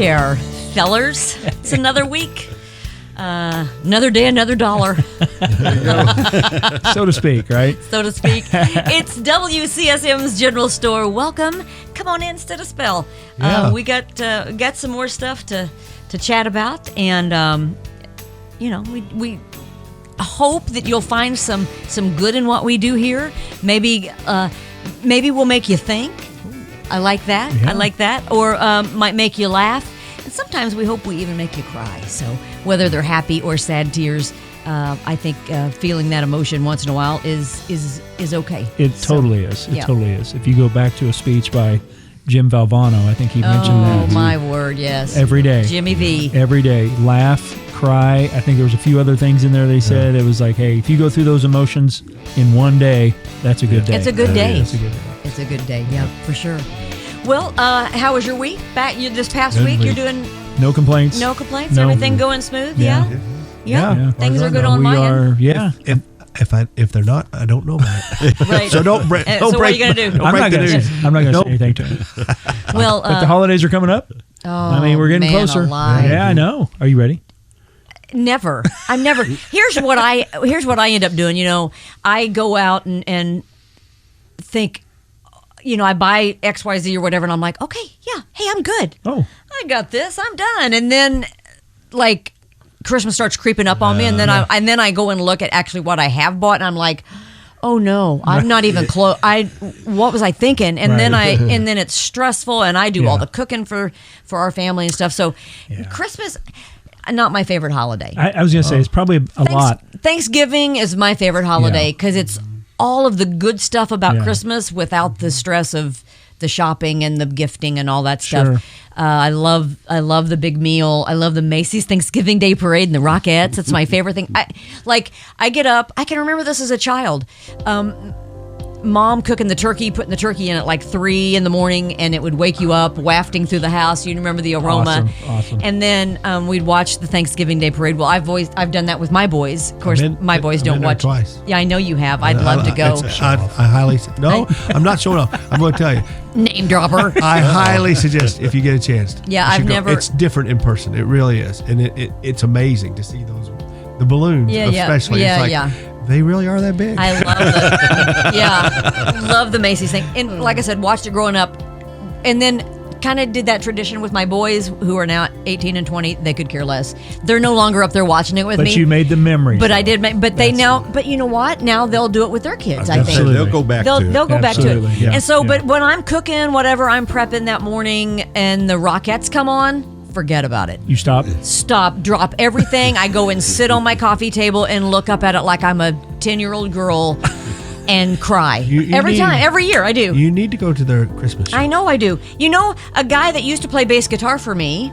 there, fellers. It's another week. Another day, another dollar. So to speak, right? So to speak. It's WCSM's General Store. Welcome. Come on in, sit a spell. Yeah. We got some more stuff to chat about, and we hope that you'll find some good in what we do here. Maybe we'll make you think. I like that. Yeah. I like that. Or might make you laugh. And sometimes we hope we even make you cry. So whether they're happy or sad tears, I think feeling that emotion once in a while is okay. It totally is. It yeah. totally is. If you go back to a speech by Jim Valvano, I think he mentioned that. Oh, my word, yes. Every day. Jimmy V. Every day. Laugh, cry. I think there was a few other things in there they said. It was like, hey, if you go through those emotions in one day, that's a good day. It's a good day. It's a good day. It's a good day, yeah, for sure. Well, how was your week? This past week, you're doing No complaints. no complaints? No. Everything going smooth? Yeah. Yeah. Things are good on we my are, end. yeah. If they're not, I don't know about it. Right. So don't break. So what are you going to do? Don't I'm break not the going news. to Nope. say anything to him. Well, But the holidays are coming up. I mean, we're getting man closer. alive. Yeah, I know. Are you ready? Never. I'm never. Here's what I end up doing. I go out and think, I buy XYZ or whatever, and I'm like, okay, yeah, hey, I'm good. Oh. I got this. I'm done. And then, like, Christmas starts creeping up on me, and then I go and look at actually what I have bought, and I'm like, oh no, I'm not even close. What was I thinking? And Right. then it's stressful, and I do all the cooking for our family and stuff. So, Christmas, not my favorite holiday. I was going to say, it's probably a lot. Thanksgiving is my favorite holiday because it's all of the good stuff about Christmas without the stress of the shopping and the gifting and all that stuff. Sure. I love the big meal. I love the Macy's Thanksgiving Day Parade and the Rockettes. It's my favorite thing. I get up. I can remember this as a child. Mom cooking the turkey, putting the turkey in at like 3 a.m, and it would wake you up, wafting through the house. You remember the aroma. Awesome. And then we'd watch the Thanksgiving Day Parade. Well, I've done that with my boys. Of course, my boys don't watch. Twice. Yeah, I know you have. I'd love to go. I highly I'm not showing off. I'm going to tell you. Name dropper. I highly suggest if you get a chance. Yeah, you I've should go. never- It's different in person. It really is, and it's amazing to see the balloons, especially. Yeah, it's like, they really are that big. I love the Macy's thing. And like I said, watched it growing up, and then kind of did that tradition with my boys who are now 18 and 20. They could care less. They're no longer up there watching it with me. But you made the memory. But I did make. But they now. But you know what? Now they'll do it with their kids. I think Absolutely. They'll go back they'll to it. go back to Absolutely, it. yeah, And so, yeah. but when I'm cooking, whatever I'm prepping that morning, and the Rockettes come on, forget about it. You stop? Stop, drop everything. I go and sit on my coffee table and look up at it like I'm a 10-year-old girl and cry. Every year I do. You need to go to their Christmas show. I know I do. A guy that used to play bass guitar for me,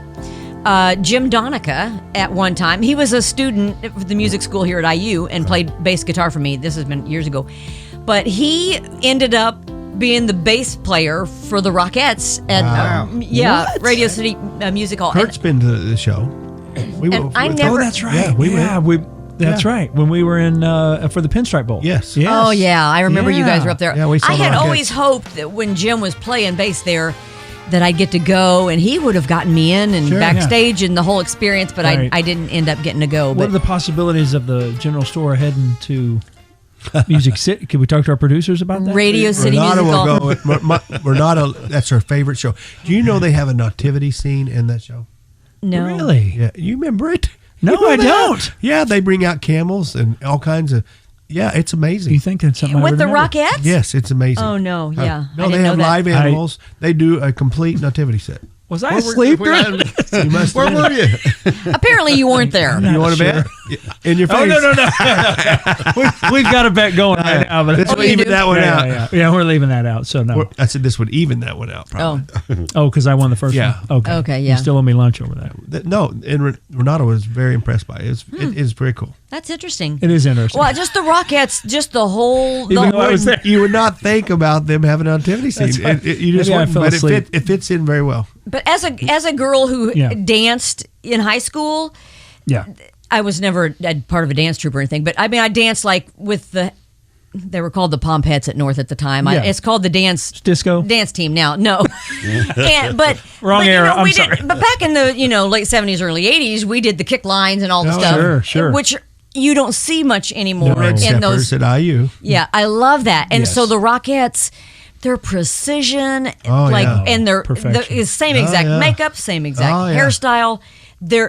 Jim Donica, at one time, he was a student at the music school here at IU and played bass guitar for me. This has been years ago. But he ended up being the bass player for the Rockettes at Radio City Music Hall. Curt's been to the show. I never- Oh, that's right. Yeah, we went. That's right. When we were in for the Pinstripe Bowl. Yes. Oh yeah, I remember you guys were up there. Yeah, we saw I the had Rockettes. always hoped that when Jim was playing bass there, that I'd get to go and he would have gotten me in and Sure, backstage and the whole experience, but Right. I didn't end up getting to go. What But are the possibilities of the general store heading to Music City? Can we talk to our producers about that? Radio City Renata Music Hall. will go. Renata, that's her favorite show. Do you know they have a nativity scene in that show? No. Really? Yeah, you remember it? No, You know I that? don't. Yeah, they bring out camels and all kinds of. Yeah, it's amazing. You think that's something I With would the remember? Rockettes? Yes, it's amazing. Oh no, yeah. No, I they didn't have know that. live animals. They do a complete nativity set. Was I asleep during You must Where were you? Apparently you weren't there. You want to Sure. bet? In your face. Oh, no. We've got a bet going right now. But This would you even do? that one out. Yeah, we're leaving that out. So no. I said this would even that one out. Oh, Probably. Oh, because I won the first Yeah. one? Okay. Okay, yeah. You still owe me lunch over that. No, and Renata was very impressed by it. It is pretty cool. that's interesting. It is interesting. Well, just the Rockettes, just the whole. Even though I was there. You would not think about them having a nativity scene. That's right. You just Maybe I wouldn't, fell but asleep. it fits in very well. But as a girl who Yeah. danced in high school, Yeah. I was never a part of a dance troupe or anything. But I mean, I danced like with the they were called the Pompettes at North at the time. Yeah. It's called the dance team now. No, but wrong era. I'm sorry. But back in the late 70s, early 80s, we did the kick lines and all the stuff. Sure. Which you don't see much anymore in those at IU. Yeah, I love that. And so the Rockettes, their precision, and their the same exact makeup, same exact hairstyle.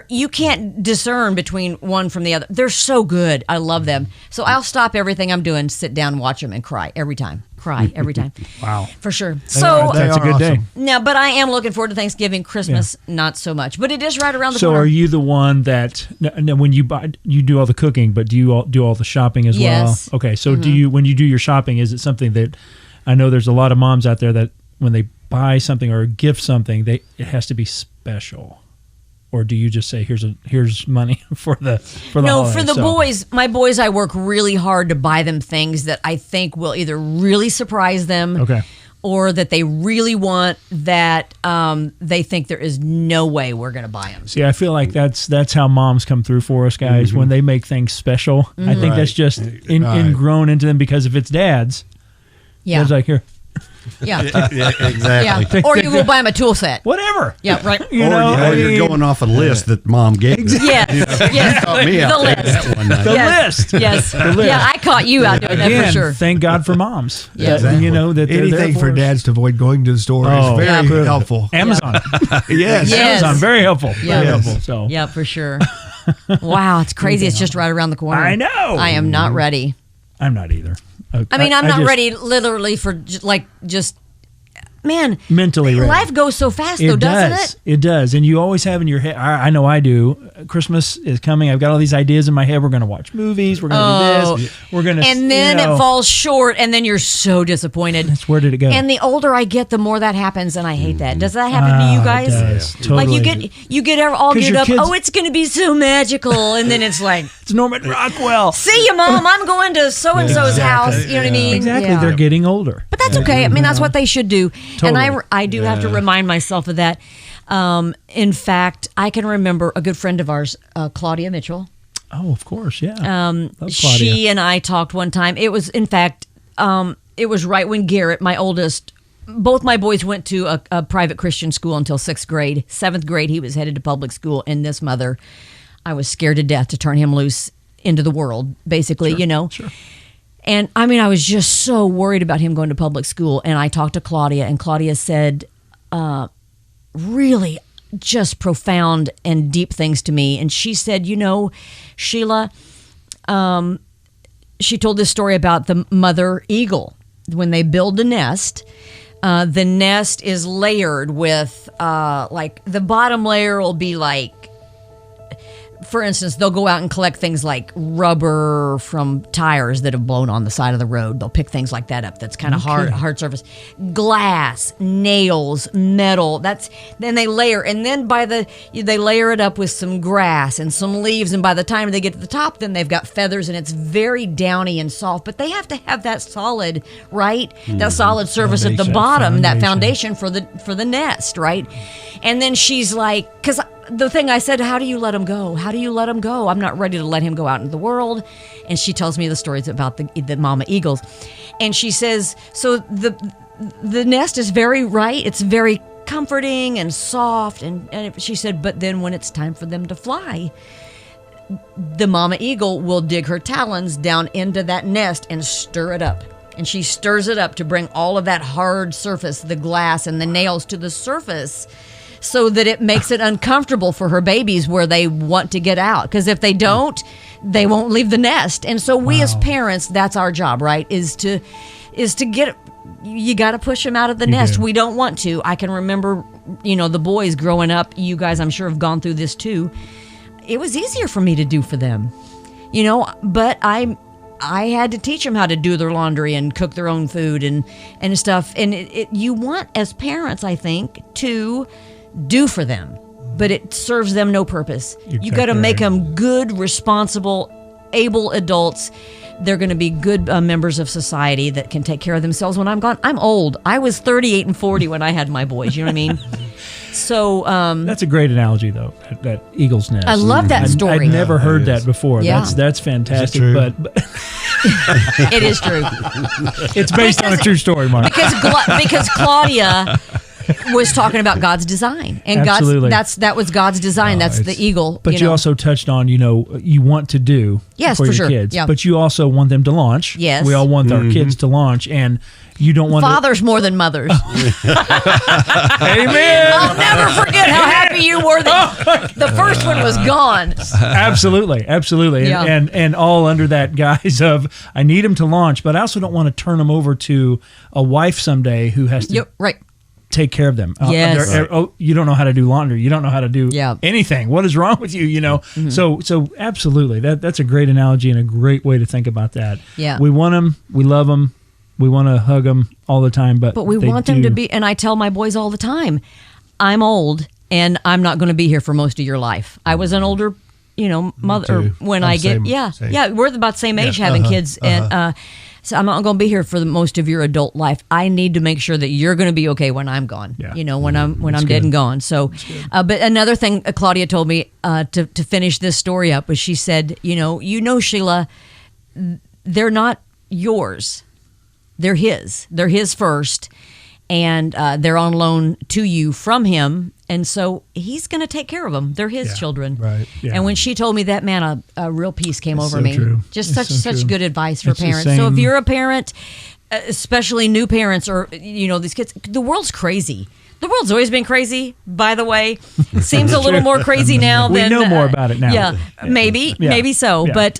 You can't discern between one from the other. They're so good. I love them. So I'll stop everything I'm doing, sit down, watch them, and cry every time. Wow. For sure. That's a good day. Now, but I am looking forward to Thanksgiving. Christmas, not so much. But it is right around the corner. So are you the one that, when you buy, you do all the cooking, but do you do all the shopping as well? Okay. So when you do your shopping, is it something that, I know there's a lot of moms out there that when they buy something or gift something, it has to be special? Or do you just say here's money for the No, holiday? for the boys, my boys, I work really hard to buy them things that I think will either really surprise them, or that they really want that they think there is no way we're going to buy them. See, I feel like that's how moms come through for us guys when they make things special. I think that's just ingrown into them because if it's dad's, dad's like, here. Yeah. Exactly. Yeah. Or you will buy them a tool set. Whatever. Yeah, right. Or you're going off a list that mom gave you. Yes. Caught me out The list. that one night. The list. Yes. The list. Yeah, I caught you out doing that for sure. Thank God for moms. Yeah. That, that they're anything there for dads to avoid going to the store is very helpful. Amazon. Yes. Amazon, very helpful. Yeah. Very helpful. So. Yeah, for sure. Wow, it's crazy. It's just right around the corner. I know. I am not ready. I'm not either. I mean, I'm not ready literally for just man, mentally ready. Life goes so fast, though, doesn't it? It does. And you always have in your head, I know I do, Christmas is coming. I've got all these ideas in my head. We're going to watch movies. We're going to do this. We're going to, and then it falls short, and then you're so disappointed. That's where did it go? And the older I get, the more that happens, and I hate that. Does that happen to you guys? It does. Totally. Like you get all geared up. Oh, it's going to be so magical, and then it's like it's Norman Rockwell. See you, Mom. I'm going to so and so's house. You know what I mean? Exactly. Yeah. They're getting older, but that's okay. I mean, that's what they should do. Totally. And I do have to remind myself of that. In fact, I can remember a good friend of ours, Claudia Mitchell. Oh, of course, yeah. She and I talked one time. It was, in fact, it was right when Garrett, my oldest, both my boys went to a private Christian school until 6th grade. 7th grade, he was headed to public school, and this mother, I was scared to death to turn him loose into the world, basically, Sure. And I mean, I was just so worried about him going to public school. And I talked to Claudia, and Claudia said really just profound and deep things to me. And she said, Sheila, she told this story about the mother eagle. When they build the nest is layered with like the bottom layer will be like, for instance, they'll go out and collect things like rubber from tires that have blown on the side of the road. They'll pick things like that up. That's kind of hard surface. Glass, nails, metal. Then they layer, and then they layer it up with some grass and some leaves. And by the time they get to the top, then they've got feathers, and it's very downy and soft. But they have to have that solid, right? That solid surface at the bottom, that foundation for the nest, right? And then she's like, because the thing I said, how do you let him go? How do you let him go? I'm not ready to let him go out into the world. And she tells me the stories about the mama eagles. And she says, so the nest is very right. It's very comforting and soft. And she said, but then when it's time for them to fly, the mama eagle will dig her talons down into that nest and stir it up. And she stirs it up to bring all of that hard surface, the glass and the nails, to the surface, so that it makes it uncomfortable for her babies where they want to get out. Because if they don't, they won't leave the nest. And so we as parents, that's our job, right? Is to get, you got to push them out of the nest. We don't want to. I can remember, the boys growing up, you guys I'm sure have gone through this too. It was easier for me to do for them, but I had to teach them how to do their laundry and cook their own food and stuff. And you want, as parents, I think, to do for them, but it serves them no purpose. You got to make them good, responsible, able adults. They're going to be good members of society that can take care of themselves when I'm gone. I'm old. I was 38 and 40 when I had my boys. You know what I mean? So that's a great analogy, though. That eagle's nest. I love that story. I'd never heard that before. Yeah. That's fantastic. But It is true. It's based on a true story, Mark. Because Claudia was talking about God's design, and Absolutely. that was God's design. That's the eagle. But you also touched on, you want to do yes, for your sure. kids, Yeah. but you also want them to launch. Yes. We all want our kids to launch, and you don't want fathers more than mothers. Amen. I'll never forget how happy you were that the first one was gone. Absolutely. Yeah. And all under that guise of, I need them to launch, but I also don't want to turn them over to a wife someday who has to Right. take care of them. Yes. You don't know how to do laundry. You don't know how to do Yeah. anything. What is wrong with you? So absolutely. That's a great analogy and a great way to think about that. Yeah. We want them. We love them. We want to hug them all the time, but we want them to be, and I tell my boys all the time, I'm old and I'm not going to be here for most of your life. I was an older, mother when I'm I get, same. we're about the same age having kids. And, so I'm not going to be here for the most of your adult life. I need to make sure that you're going to be okay when I'm gone. Yeah. When I'm dead and gone. So, but another thing Claudia told me to finish this story up was she said, Sheila, they're not yours. They're his. They're his first, and they're on loan to you from him, and so he's going to take care of them. They're his children. Right. Yeah. And when she told me that, man, a real peace came over so me. true. Just It's such true. good advice for It's the parents. So if same- you're a parent, especially new parents, or these kids, the world's crazy. The world's always been crazy, by the way. Seems a little more crazy now We than know more about it now. Yeah, maybe so. Yeah. But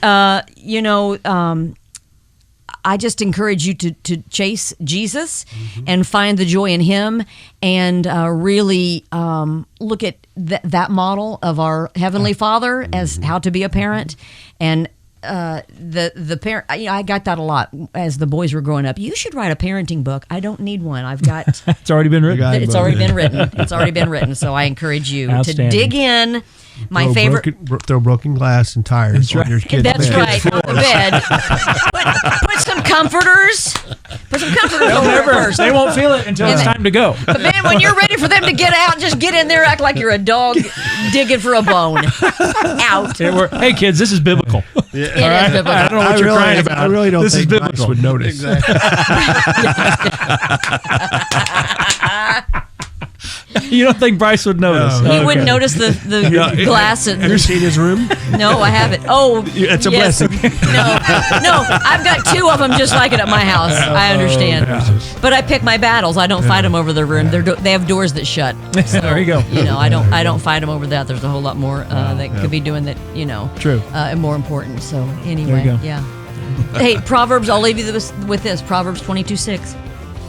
I just encourage you to chase Jesus and find the joy in Him, and really look at that model of our Heavenly Father as how to be a parent. And the parent, I got that a lot as the boys were growing up. You should write a parenting book. I don't need one. I've got. It's already been written. It's already been written. It's already been written. So I encourage you to Outstanding. dig in. My favorite. Throw broken glass and tires on your kid's That's bed. right, on the bed. Put some comforters. Put some comforters over there first. They won't feel it until it's time to go. But then when you're ready for them to get out, just get in there, act like you're a dog digging for a bone. Out. Hey, kids, this is biblical. It is biblical. I don't know what you're crying about. I really don't This is think Bryce biblical. would notice. Exactly. You don't think Bryce would notice? No. He Okay. wouldn't notice the glass. Have you seen his room? No, I haven't. Oh, It's a yes. blessing. No, I've got two of them just like it at my house. I understand. But I pick my battles. I don't fight them over their room. They have doors that shut. So, There you go. I don't fight them over that. There's a whole lot more that could be doing that. True. And more important. So anyway, There you go. yeah. Hey, Proverbs. I'll leave you with this. Proverbs 22:6.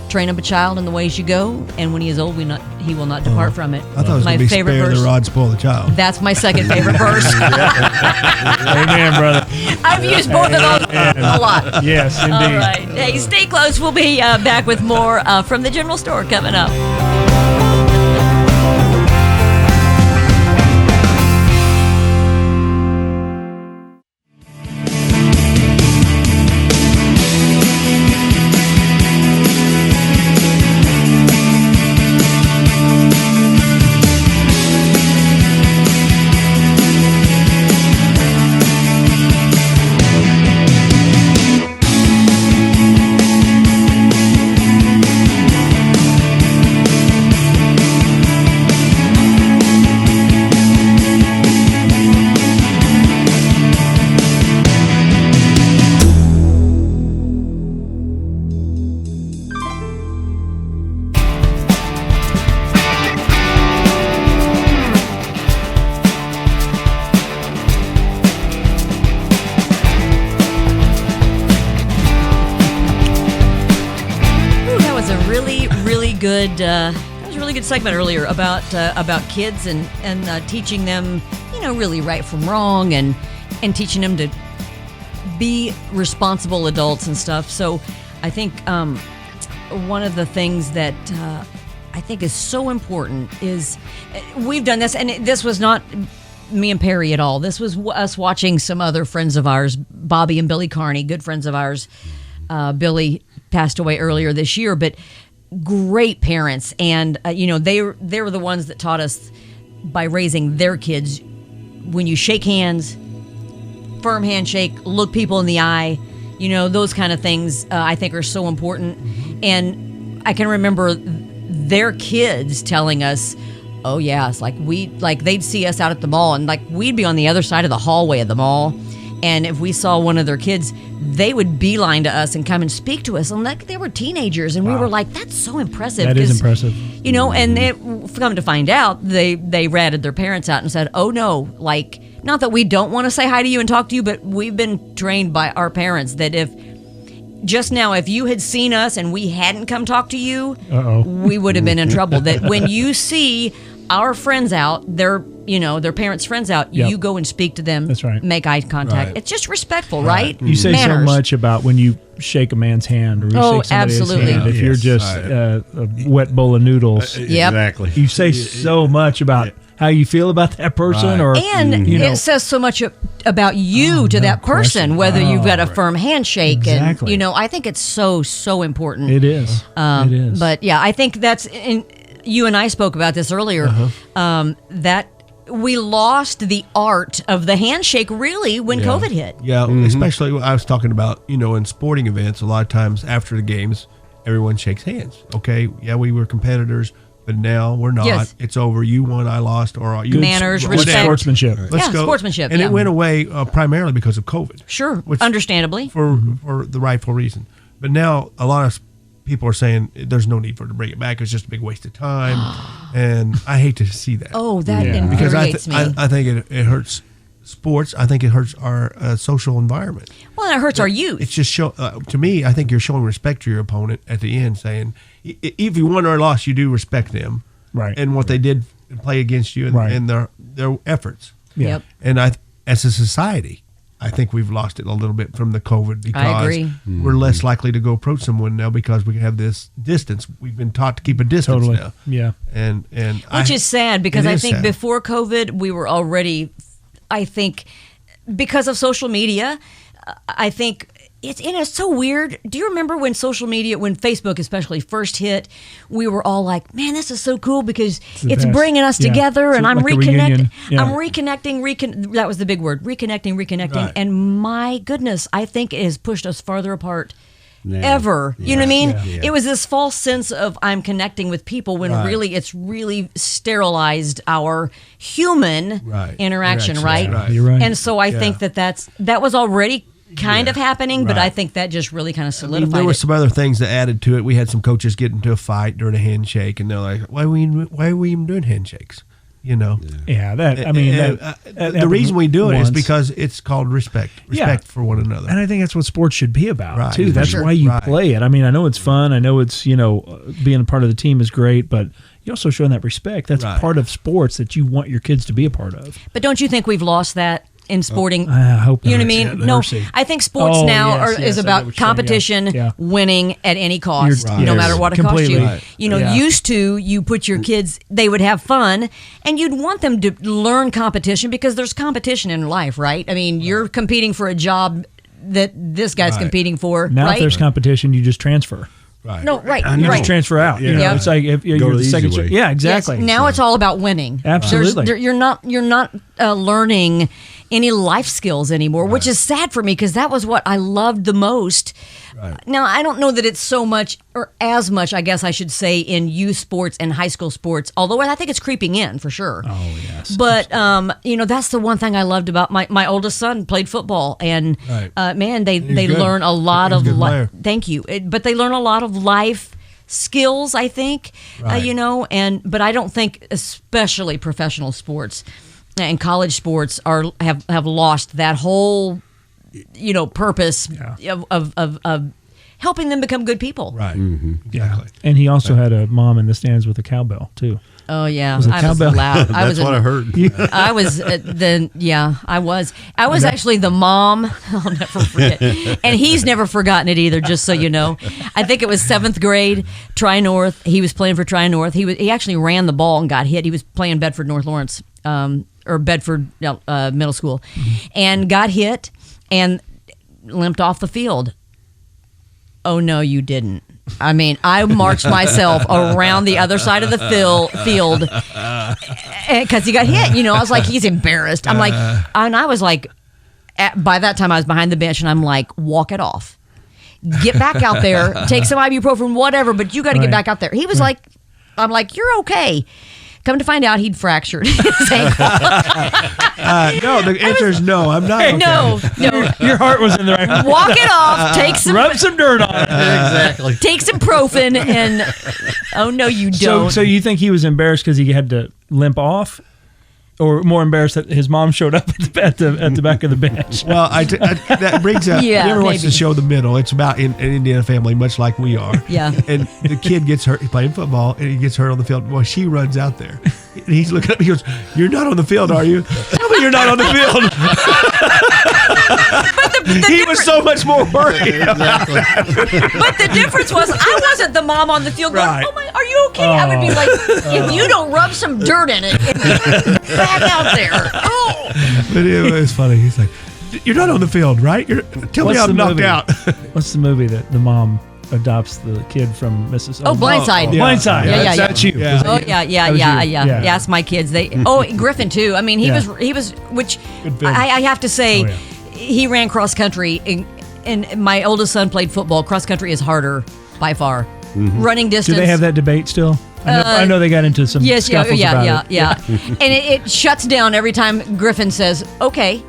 Train up a child in the ways you go, and when he is old, he will not depart from it. I thought it was my going to be favorite spare verse. the rod, spoil the child. That's my second favorite verse. Amen, brother. I've used both of those a lot. Yes, indeed. All right. Hey, stay close. We'll be back with more from the general store coming up. Good. That was a really good segment earlier about kids and teaching them, really right from wrong, and teaching them to be responsible adults and stuff. So, I think one of the things that I think is so important is we've done this, and this was not me and Perry at all. This was us watching some other friends of ours, Bobby and Billy Carney, good friends of ours. Billy passed away earlier this year, but great parents, and they were the ones that taught us by raising their kids. When you shake hands, firm handshake, look people in the eye, those kind of things I think are so important. And I can remember their kids telling us, oh yeah, it's like they'd see us out at the mall, and like we'd be on the other side of the hallway of the mall, and if we saw one of their kids, they would beeline to us and come and speak to us, and like they were teenagers, and we were like, that's so impressive. That is impressive. And it, come to find out, they ratted their parents out and said, oh no, like, not that we don't want to say hi to you and talk to you, but we've been trained by our parents that if you had seen us and we hadn't come talk to you, we would have been in trouble. That when you see our friends out, their parents' friends out, you go and speak to them. That's right. Make eye contact. Right. It's just respectful, right? You say so much about when you shake a man's hand or you shake somebody's hand. If you're just a wet bowl of noodles, exactly. You say so much about how you feel about that person, it says so much about you to that person, whether you've got a firm handshake. Exactly. And I think it's so important. It is. It is. But yeah, I think that's. You and I spoke about this earlier. That we lost the art of the handshake really when COVID hit. Yeah, especially I was talking about in sporting events. A lot of times after the games, everyone shakes hands. Okay, yeah, we were competitors. But now we're not. Yes. It's over. You won, I lost, or you manners, respect, sportsmanship. Let's go. Sportsmanship, and it went away primarily because of COVID. Sure, understandably for the rightful reason. But now a lot of people are saying there's no need for it to bring it back. It's just a big waste of time, and I hate to see that. Oh, that infuriates me. I think it hurts sports. I think it hurts our social environment. Well, it hurts our youth. It's just to me. I think you're showing respect to your opponent at the end, saying, if you won or lost, you do respect them, right? And what they did play against you, and their efforts. Yeah. Yep. And as a society, I think we've lost it a little bit from the COVID because I agree. We're less likely to go approach someone now because we have this distance. We've been taught to keep a distance now. Yeah. And which is sad because I think before COVID we were already, I think, because of social media, I think it's so weird. Do you remember when social media, when Facebook especially first hit, we were all like, man, this is so cool because it's bringing us together, and I'm reconnecting. I'm reconnecting. That was the big word, reconnecting. Right. And my goodness, I think it has pushed us farther apart ever. You know what I mean? Yeah. It was this false sense of I'm connecting with people when really it's really sterilized our human interaction, right? You're right. And so I think that was already kind of happening, but I think that just really kind of solidified there were it. some other things that added to it. We had some coaches get into a fight during a handshake, and they're like, why are we even doing handshakes? The reason we do it is because it's called respect for one another. And I think that's what sports should be about, too. That's why you play it. I mean, I know it's fun. I know it's, being a part of the team is great, but you also showing that respect. That's part of sports that you want your kids to be a part of. But don't you think we've lost that in sporting? I hope you know what I mean? No, I think sports now is about competition, winning at any cost, no matter what it costs you. Used to, you put your kids, they would have fun, and you'd want them to learn competition because there's competition in life, right? I mean, you're competing for a job that this guy's competing for. Now, if there's competition, you just transfer. Right. No, right. You just transfer out. Yeah. It's like if you're the second. Yeah, exactly. Yes, now it's all about winning. Absolutely. You're not learning any life skills anymore, which is sad for me because that was what I loved the most. Right. Now, I don't know that it's so much or as much, I guess I should say, in youth sports and high school sports, although I think it's creeping in for sure. Oh, yes. But, that's the one thing I loved about my oldest son played football, and man, they learn a lot of life. Thank you. But they learn a lot of life skills, I think, but I don't think especially professional sports and college sports have lost that whole purpose of helping them become good people. Right. Mm-hmm. Exactly. And he also had a mom in the stands with a cowbell too. Oh yeah, I was loud. That's what I heard. I was I was actually the mom. I'll never forget, and he's never forgotten it either. Just so you know, I think it was 7th grade, Tri-North. He was playing for Tri-North. He actually ran the ball and got hit. He was playing Bedford North Lawrence or Bedford Middle School, and got hit and limped off the field. Oh no, you didn't. I mean, I marched myself around the other side of the field because he got hit. I was like, he's embarrassed. I'm like, and I was like, by that time I was behind the bench, and I'm like, walk it off. Get back out there, take some ibuprofen, whatever, but you got to get back out there. He was like, I'm like, you're okay. Come to find out, he'd fractured his ankle. No, the answer is no. I'm not okay. No. Your heart was in the right. Walk it off. Take some. Rub some dirt on it. Exactly. Take some Profin and. Oh no, you don't. So you think he was embarrassed because he had to limp off, or more embarrassed that his mom showed up at the back of the bench? Well, that brings up. Yeah, you ever watch maybe. the show The Middle? It's about an Indiana family, much like we are. Yeah. And the kid gets hurt. He's playing football, and he gets hurt on the field. Well, she runs out there. And he's looking up. He goes, "You're not on the field, are you? Tell me you're not on the field." He was so much more worried. Exactly. But the difference was, I wasn't the mom on the field going, Right. "Oh my, are you okay?" I would be like, "If you don't rub some dirt in it, and back out there." Oh. But it was funny. He's like, "You're not on the field, right? Tell me I'm knocked out." What's the movie that the mom adopts the kid from Mrs. Oh, Blindside. Blindside. Yeah. That's you. Yeah. Oh yeah. Ask my kids. Griffin too. I mean, he was, which Good film. I have to say, Oh, yeah. he ran cross country, and my oldest son played football. Cross country is harder by far. Running Do distance. they have that debate still? I know they got into some scuffles about it. Yeah. And it shuts down every time Griffin says, "Okay,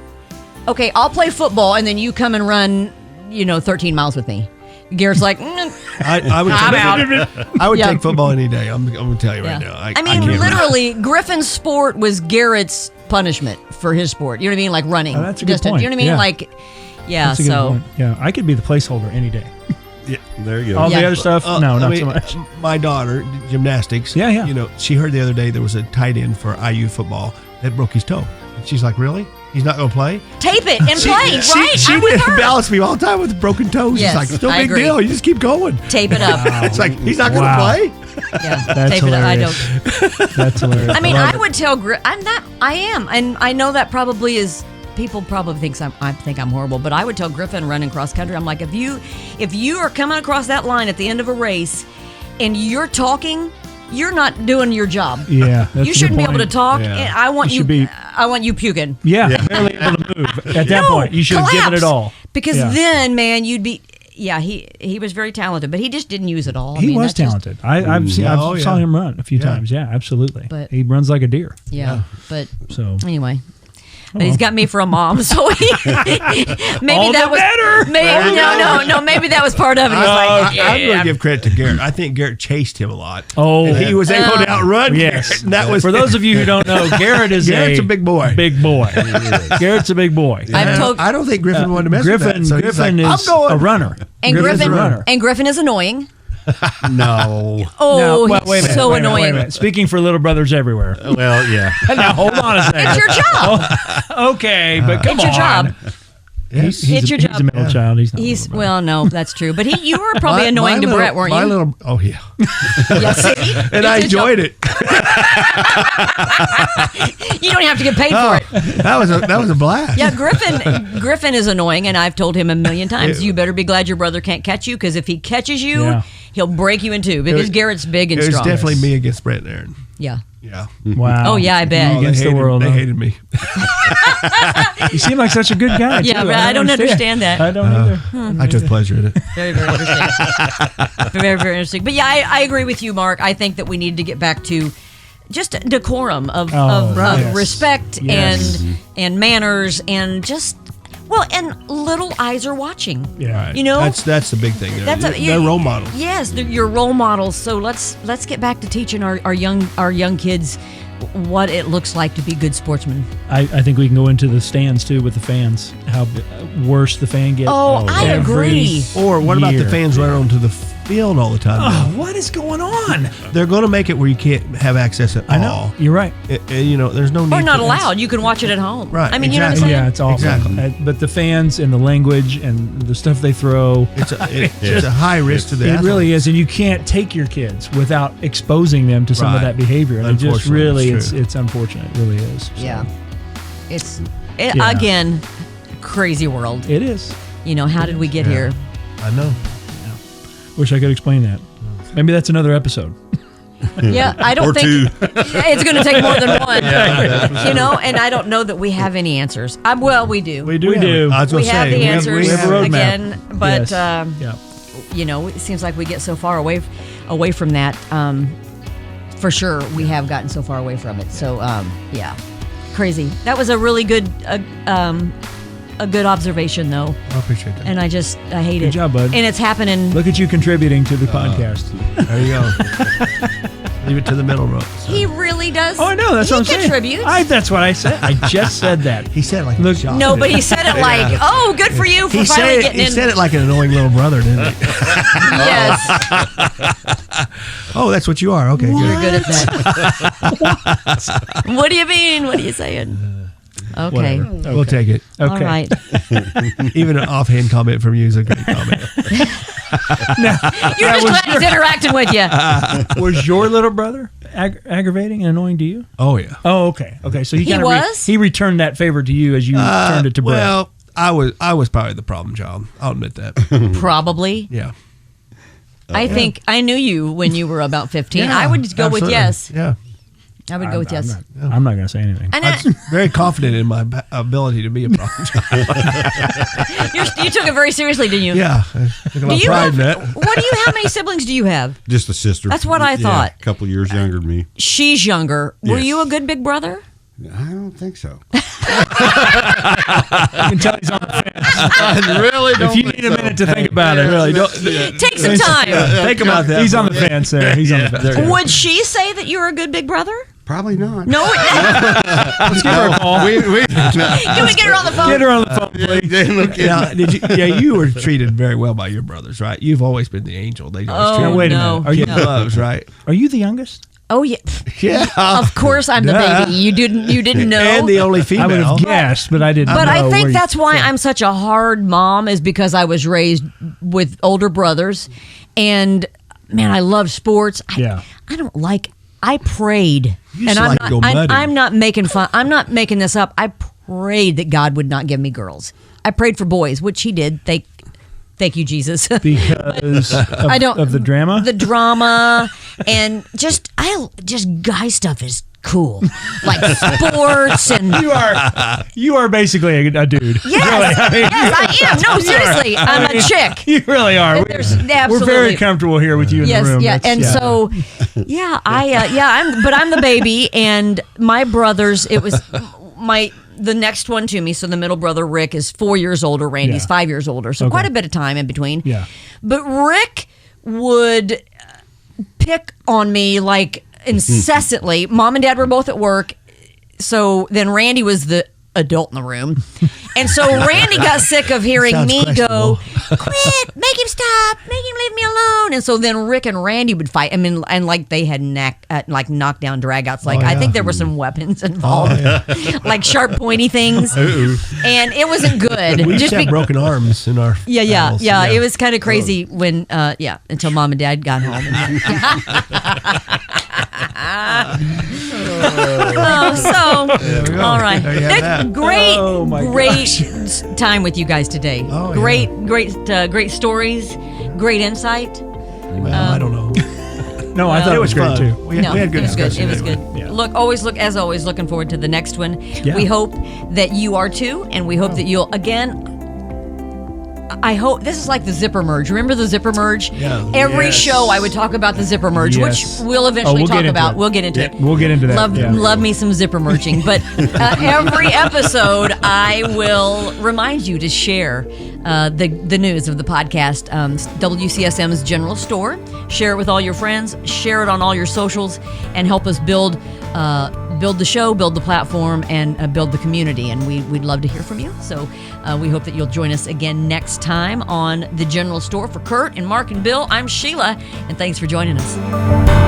I'll play football, and then you come and run, 13 miles with me." Garrett's like, I would. I'm out. I would Yeah. take football any day. I'm going to tell you right now. I can't mean, literally, Griffin's sport was Garrett's punishment for his sport. You know what I mean? Like running. Oh, that's a good distance. point. You know what I mean? Yeah. Like, yeah. That's a good So point. Yeah, I could be the placeholder any day. Yeah, there you go. All Yeah. the other stuff, no, not so much. My daughter, gymnastics. Yeah. She heard the other day there was a tight end for IU football that broke his toe, and she's like, "Really? He's not going to play?" tape it and play, right? She I'm with did her. balance me all the time with broken toes. Yes, She's like, "It's no I big agree. deal. You just keep going." Tape it up. It's like he's not going to Wow. play. Yeah, That's tape it up. I hilarious. don't. That's hilarious. I mean, love I would tell I am, and I know that probably is. People probably think I'm horrible, but I would tell Griffin running cross country. I'm like, if you are coming across that line at the end of a race, and you're talking, you're not doing your job. Yeah, that's You a shouldn't good be able to point. talk. Yeah. And I want You you. should be- I want you puking. Yeah, barely able to move. At that point, you should have given it collapse. all. Because Yeah. then, man, you'd be. Yeah, he was very talented, but he just didn't use it all. I He mean, was that's just- talented. I've Oh, saw yeah. him run a few Yeah. times. Yeah, absolutely. But- he runs like a deer. yeah, but So anyway. But he's got me for a mom, so maybe All that the was better. Maybe, no. Maybe that was part of it. He's like, I'm going to give credit to Garrett. I think Garrett chased him a lot. Oh, and he was able to outrun yes. Garrett. And that was For those of you who don't know, Garrett's a big boy. Big boy. Garrett's a big boy. I've told, I don't think Griffin wanted to mess Griffin. with that. So he's Griffin like, is I'm going. a runner. and Griffin's Griffin a runner. and Griffin is annoying. No. Oh, Now, well, he's wait a minute, so wait a minute, annoying. wait a minute. Speaking for little brothers everywhere. Well, yeah. Now hold on a second. It's your job. Okay, but come It's your on. job. Yes. It's your He's job. a middle child. He's not. He's a little well, no, that's true. But you were probably annoying to Brett, weren't you? Oh yeah, Yeah, see? and I enjoyed it. You don't have to get paid for it. That was a blast. Yeah, Griffin is annoying, and I've told him a million times, you better be glad your brother can't catch you, because if he catches you, Yeah. he'll break you in two, because Garrett's big and It was strong. definitely me against Brett and Aaron. Yeah. Yeah. Wow. Oh, yeah, I bet. Me against they the hated, world. They huh? hated me. You seem like such a good guy. Yeah, too. but I don't understand that. I don't either. I took pleasure in it. Very, very interesting. Very, very interesting. But yeah, I agree with you, Mark. I think that we need to get back to just decorum of yes. respect Yes. and manners and just and little eyes are watching. Yeah. You know, That's the big thing. They're role models. Yes, they're your role models. So let's get back to teaching our young kids what it looks like to be good sportsmen. I think we can go into the stands too with the fans. How worse the fan gets. Oh, I every agree. Or what about the year. fans running onto the field all the time? Oh, what is going on? They're going to make it where you can't have access at I know. all. You're right. There's no need. Or not for allowed. You can watch it at home. Right, I mean, you know what I'm exactly. saying? Yeah, it's awful. Exactly. But the fans and the language and the stuff they throw, It's a high risk to the it athlete. really is. And you can't take your kids without exposing them to some of Right. that behavior. And it just Unfortunately, really, it's true. it's unfortunate. It really is. So, Yeah. It's Yeah. again, crazy world. It is. How did we get here? I know. Wish I could explain that. Maybe that's another episode. Yeah, I don't Or think two. it's going to take more than one. And I don't know that we have any answers. Well, we do. We do. I was We gonna have say, the answers we have a roadmap. again, but Yes. it seems like we get so far away from that. For sure, we have gotten so far away from it. So, crazy. That was a really good, a good observation, though. I appreciate that. And I hate it. Good job, bud. And it's happening. Look at you contributing to the podcast. There you go. Leave it to the middle row. So. He really does. Oh, I know. That's what I'm saying. Contributes. That's what I said. I just said that. He said it like Look, a job. No, but he said it like, "Oh, good for you for finally getting in." He said it like an annoying little brother, didn't he? Yes, Oh, that's what you are. Okay, you're good. good at that. What do you mean? What are you saying? Okay. Whatever. We'll take it. Okay. All right. Even an offhand comment from you is a great comment. You're just glad he's interacting with you. Was your little brother aggravating and annoying to you? Oh, yeah. Oh, okay. Okay, so he He kind of was? he returned that favor to you as you turned it to Brett. Well, I was probably the problem child. I'll admit that. Probably. Yeah. I think I knew you when you were about 15. Yeah, I would go with absolutely. yes. Yeah. I would go with yes. I'm not going to say anything. And I'm very confident in my ability to be a problem child. you took it very seriously, didn't you? Yeah. I took a lot of pride in that. How many siblings do you have? Just a sister. That's what I thought. A couple years younger than me. She's younger. Were Yes. you a good big brother? I don't think so. You can tell he's on the fence. I really If you need a minute to think about it, really don't. Take some time. Think about that. He's on the fence there. He's on the fence. Would she say that you were a good big brother? Probably not. No. Let's give her a call. Can we get her on the phone? Get her on the phone, please. Now, you were treated very well by your brothers, right? You've always been the angel. They always treat Wait a no. minute. Are you kid loves, right? Are you the youngest? Oh yeah. Yeah. Of course I'm the Duh. baby. You didn't know. And the only female. I would have guessed, but I didn't. But know I where think you- that's why I'm such a hard mom, is because I was raised with older brothers, and man, I love sports. I prayed, You and just like to go mudding. I'm not making fun. I'm not making this up. I prayed that God would not give me girls. I prayed for boys, which He did. Thank you, Jesus. because of the drama. The drama, and just guy stuff is cool, like sports and. You are basically a dude. Yes, Really. yes, I am. No, seriously, I'm a chick. You really are. We're very comfortable here with you in the room. Yeah, That's- and so, I'm the baby, and my brothers. It was the next one to me. So the middle brother Rick is 4 years older. Randy's 5 years older. So quite a bit of time in between. Yeah. But Rick would pick on me like incessantly. Mom and Dad were both at work. So then Randy was the adult in the room. And so Randy got sick of hearing Sounds me go, questionable. quit, make him stop, make him leave me alone. And so then Rick and Randy would fight. I mean, and like they had knockdown dragouts. Like I think there were some weapons involved, like sharp pointy things. And it wasn't good. We just have broken arms in our battles. It was kind of crazy when until Mom and Dad got home. All right. There you have that. Great time with you guys today. Oh, Great stories, great insight. Well, I don't know. No, I thought it was great fun. too. We had good it was good. discussion. It was anyway. good. Yeah. As always, looking forward to the next one. Yeah. We hope that you are too, and we hope that you'll again. I hope this is like the zipper merge. Remember the zipper merge? Yeah. Every Yes. show I would talk about the zipper merge, Yes. which we'll eventually we'll talk get into about. it. We'll get into it. We'll get into that. Love me some zipper merging. But every episode, I will remind you to share the news of the podcast, WCSM's General Store. Share it with all your friends. Share it on all your socials, and help us build the show, build the platform, and build the community. And we'd love to hear from you. So we hope that you'll join us again next time on the General Store. For Curt and Mark and Bill, I'm Sheila, and thanks for joining us.